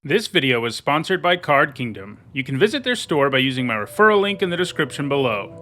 This video is sponsored by Card Kingdom. You can visit their store by using my referral link in the description below.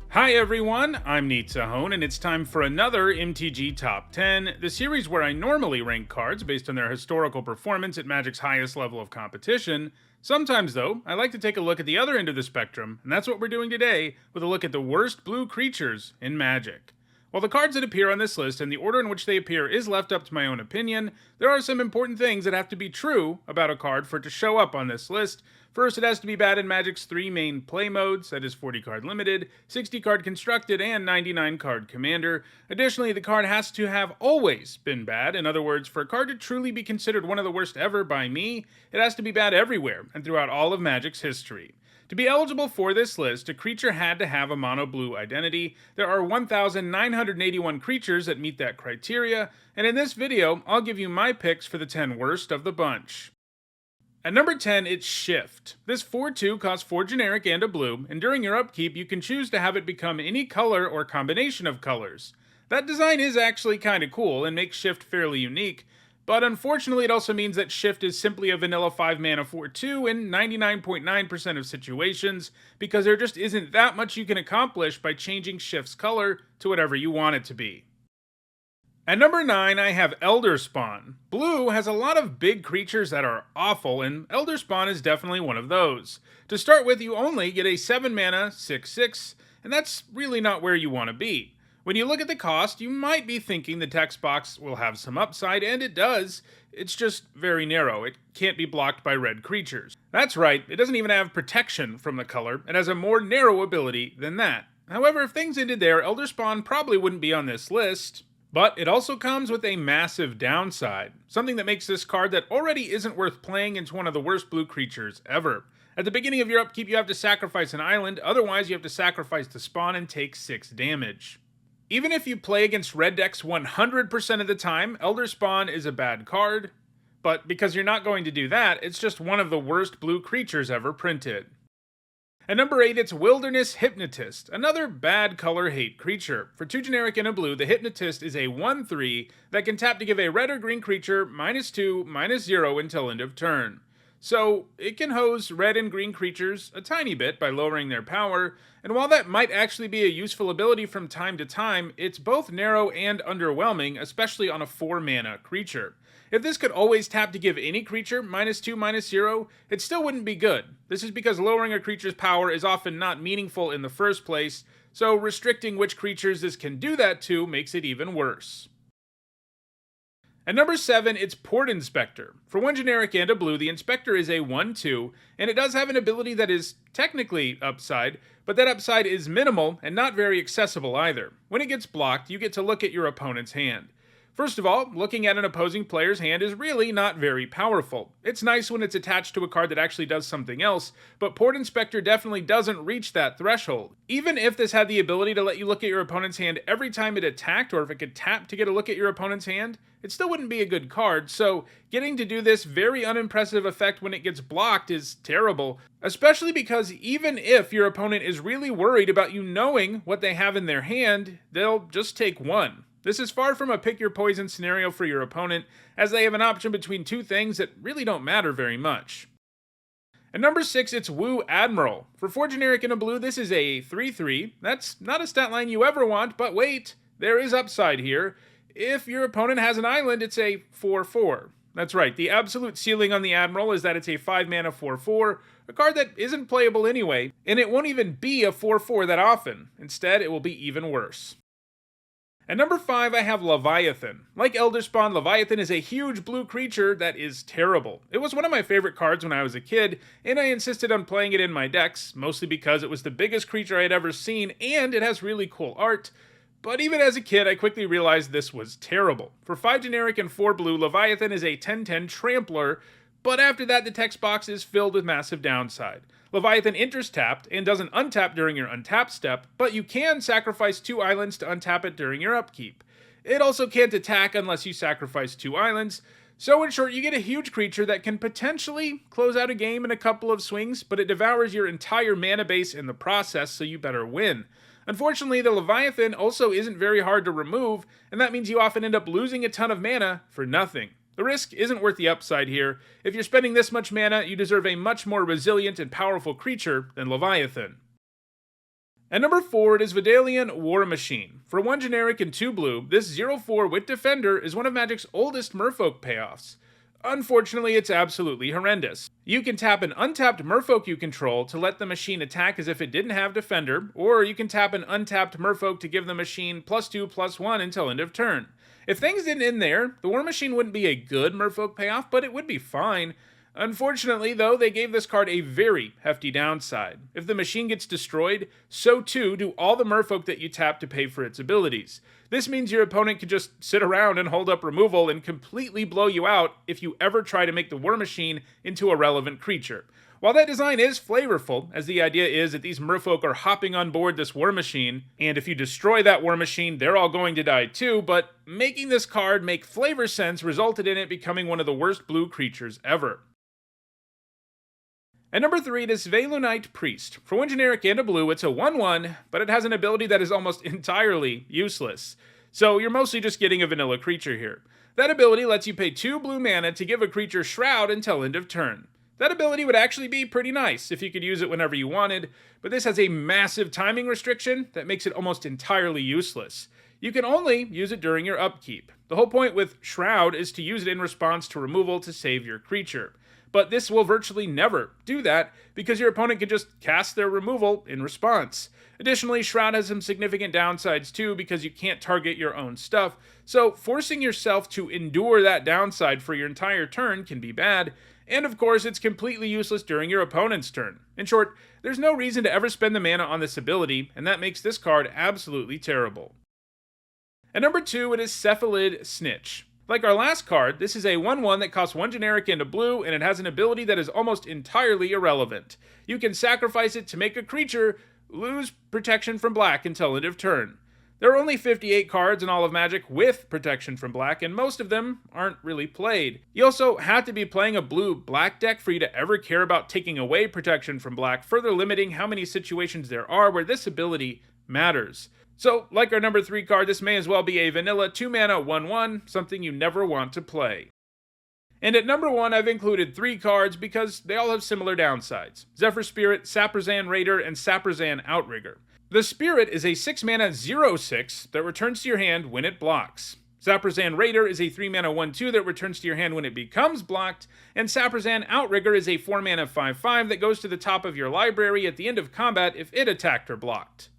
Hi everyone, I'm Neat Sahone, and it's time for another MTG Top 10, the series where I normally rank cards based on their historical performance at Magic's highest level of competition. Sometimes, though, I like to take a look at the other end of the spectrum, and that's what we're doing today, with a look at the worst blue creatures in Magic. While the cards that appear on this list and the order in which they appear is left up to my own opinion, there are some important things that have to be true about a card for it to show up on this list. First, it has to be bad in Magic's three main play modes, that is 40 card limited, 60 card constructed, and 99 card commander. Additionally, the card has to have always been bad. In other words, for a card to truly be considered one of the worst ever by me, it has to be bad everywhere and throughout all of Magic's history. To be eligible for this list, a creature had to have a mono blue identity. There are 1,981 creatures that meet that criteria, and in this video, I'll give you my picks for the 10 worst of the bunch. At number 10, it's Shift. This 4/2 costs 4 generic and a blue, and during your upkeep, you can choose to have it become any color or combination of colors. That design is actually kinda cool and makes Shift fairly unique, but unfortunately it also means that Shift is simply a vanilla 5 mana 4/2 in 99.9% of situations, because there just isn't that much you can accomplish by changing Shift's color to whatever you want it to be. At number 9, I have Elder Spawn. Blue has a lot of big creatures that are awful, and Elder Spawn is definitely one of those. To start with, you only get a 7 mana 6/6, and that's really not where you want to be. When you look at the cost, you might be thinking the text box will have some upside, and it does. It's just very narrow. It can't be blocked by red creatures. That's right, it doesn't even have protection from the color. It has a more narrow ability than that. However, if things ended there, Elder Spawn probably wouldn't be on this list. But it also comes with a massive downside, something that makes this card that already isn't worth playing into one of the worst blue creatures ever. At the beginning of your upkeep, you have to sacrifice an island, otherwise you have to sacrifice the spawn and take 6 damage. Even if you play against red decks 100% of the time, Elder Spawn is a bad card, but because you're not going to do that, it's just one of the worst blue creatures ever printed. At number 8, it's Wilderness Hypnotist, another bad color hate creature. For 2 generic and a blue, the Hypnotist is a 1/3 that can tap to give a red or green creature -2, -0 until end of turn. So, it can hose red and green creatures a tiny bit by lowering their power, and while that might actually be a useful ability from time to time, it's both narrow and underwhelming, especially on a 4 mana creature. If this could always tap to give any creature -2, -0, it still wouldn't be good. This is because lowering a creature's power is often not meaningful in the first place, so restricting which creatures this can do that to makes it even worse. At number 7, it's Port Inspector. For 1 generic and a blue, the Inspector is a 1/2, and it does have an ability that is technically upside, but that upside is minimal and not very accessible either. When it gets blocked, you get to look at your opponent's hand. First of all, looking at an opposing player's hand is really not very powerful. It's nice when it's attached to a card that actually does something else, but Port Inspector definitely doesn't reach that threshold. Even if this had the ability to let you look at your opponent's hand every time it attacked, or if it could tap to get a look at your opponent's hand, it still wouldn't be a good card, so getting to do this very unimpressive effect when it gets blocked is terrible, especially because even if your opponent is really worried about you knowing what they have in their hand, they'll just take 1. This is far from a pick your poison scenario for your opponent, as they have an option between 2 things that really don't matter very much. At number 6, it's Woo Admiral. For 4 generic and a blue, this is a 3/3. That's not a stat line you ever want, but wait, there is upside here. If your opponent has an island, it's a 4/4. That's right, the absolute ceiling on the Admiral is that it's a 5 mana 4/4, a card that isn't playable anyway, and it won't even be a 4/4 that often. Instead, it will be even worse. At number 5, I have Leviathan. Like Elder Spawn, Leviathan is a huge blue creature that is terrible. It was one of my favorite cards when I was a kid, and I insisted on playing it in my decks, mostly because it was the biggest creature I had ever seen, and it has really cool art. But even as a kid, I quickly realized this was terrible. For 5 generic and 4 blue, Leviathan is a 10/10 trampler, but after that the text box is filled with massive downside. Leviathan enters tapped and doesn't untap during your untap step, but you can sacrifice 2 islands to untap it during your upkeep. It also can't attack unless you sacrifice 2 islands, so in short, you get a huge creature that can potentially close out a game in a couple of swings, but it devours your entire mana base in the process, so you better win. Unfortunately, the Leviathan also isn't very hard to remove, and that means you often end up losing a ton of mana for nothing. The risk isn't worth the upside here. If you're spending this much mana, you deserve a much more resilient and powerful creature than Leviathan. At number 4, it is Vidalian War Machine. For 1 generic and 2 blue, this 0/4 with Defender is one of Magic's oldest Merfolk payoffs. Unfortunately, it's absolutely horrendous. You can tap an untapped Merfolk you control to let the machine attack as if it didn't have Defender, or you can tap an untapped Merfolk to give the machine +2/+1 until end of turn. If things didn't end there, the War Machine wouldn't be a good Merfolk payoff, but it would be fine. Unfortunately, though, they gave this card a very hefty downside. If the machine gets destroyed, so too do all the Merfolk that you tap to pay for its abilities. This means your opponent can just sit around and hold up removal and completely blow you out if you ever try to make the War Machine into a relevant creature. While that design is flavorful, as the idea is that these Merfolk are hopping on board this War Machine, and if you destroy that War Machine, they're all going to die too, but making this card make flavor sense resulted in it becoming one of the worst blue creatures ever. At number 3, it is Valonite Priest. For 1 generic and a blue, it's a 1/1, but it has an ability that is almost entirely useless. So you're mostly just getting a vanilla creature here. That ability lets you pay 2 blue mana to give a creature Shroud until end of turn. That ability would actually be pretty nice if you could use it whenever you wanted, but this has a massive timing restriction that makes it almost entirely useless. You can only use it during your upkeep. The whole point with Shroud is to use it in response to removal to save your creature. But this will virtually never do that because your opponent can just cast their removal in response. Additionally, Shroud has some significant downsides too because you can't target your own stuff, so forcing yourself to endure that downside for your entire turn can be bad, and of course it's completely useless during your opponent's turn. In short, there's no reason to ever spend the mana on this ability, and that makes this card absolutely terrible. At number 2, it is Cephalid Snitch. Like our last card, this is a 1/1 that costs 1 generic and a blue, and it has an ability that is almost entirely irrelevant. You can sacrifice it to make a creature lose protection from black until end of turn. There are only 58 cards in all of Magic with protection from black, and most of them aren't really played. You also have to be playing a blue-black deck for you to ever care about taking away protection from black, further limiting how many situations there are where this ability matters. So, like our number 3 card, this may as well be a vanilla 2-mana 1/1, something you never want to play. And at number 1, I've included 3 cards because they all have similar downsides. Zephyr Spirit, Saprazan Raider, and Saprazan Outrigger. The Spirit is a 6-mana 0/6 that returns to your hand when it blocks. Saprazan Raider is a 3-mana 1/2 that returns to your hand when it becomes blocked, and Saprazan Outrigger is a 4-mana 5/5 that goes to the top of your library at the end of combat if it attacked or blocked.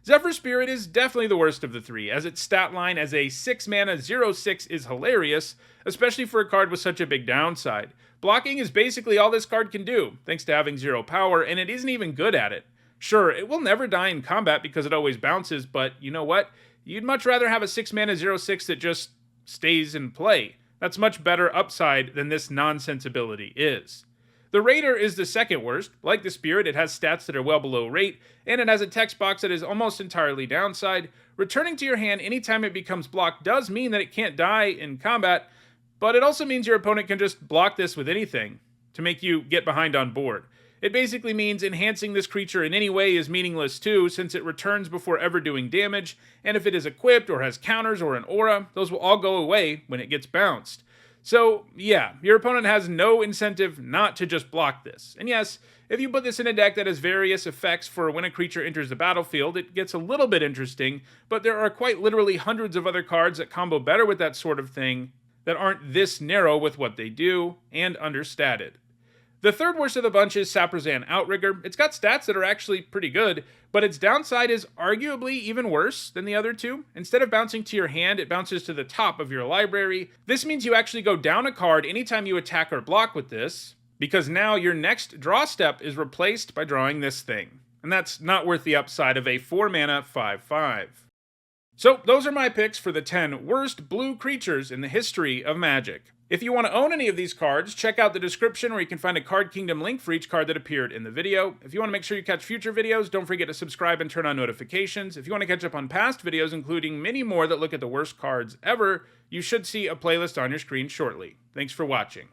Zephyr Spirit is definitely the worst of the 3, as its stat line as a 6-mana 0/6 is hilarious, especially for a card with such a big downside. Blocking is basically all this card can do, thanks to having 0 power, and it isn't even good at it. Sure, it will never die in combat because it always bounces, but you know what? You'd much rather have a 6-mana 0/6 that just stays in play. That's much better upside than this nonsense ability is. The Raider is the second worst. Like the Spirit, it has stats that are well below rate, and it has a text box that is almost entirely downside. Returning to your hand anytime it becomes blocked does mean that it can't die in combat, but it also means your opponent can just block this with anything to make you get behind on board. It basically means enhancing this creature in any way is meaningless too, since it returns before ever doing damage, and if it is equipped or has counters or an aura, those will all go away when it gets bounced. So, yeah, your opponent has no incentive not to just block this. And yes, if you put this in a deck that has various effects for when a creature enters the battlefield, it gets a little bit interesting, but there are quite literally hundreds of other cards that combo better with that sort of thing that aren't this narrow with what they do and understated. The third worst of the bunch is Saprazan Outrigger. It's got stats that are actually pretty good, but its downside is arguably even worse than the other two. Instead of bouncing to your hand, it bounces to the top of your library. This means you actually go down a card anytime you attack or block with this, because now your next draw step is replaced by drawing this thing. And that's not worth the upside of a 4-mana 5/5. So those are my picks for the 10 worst blue creatures in the history of Magic. If you want to own any of these cards, check out the description where you can find a Card Kingdom link for each card that appeared in the video. If you want to make sure you catch future videos, don't forget to subscribe and turn on notifications. If you want to catch up on past videos, including many more that look at the worst cards ever, you should see a playlist on your screen shortly. Thanks for watching.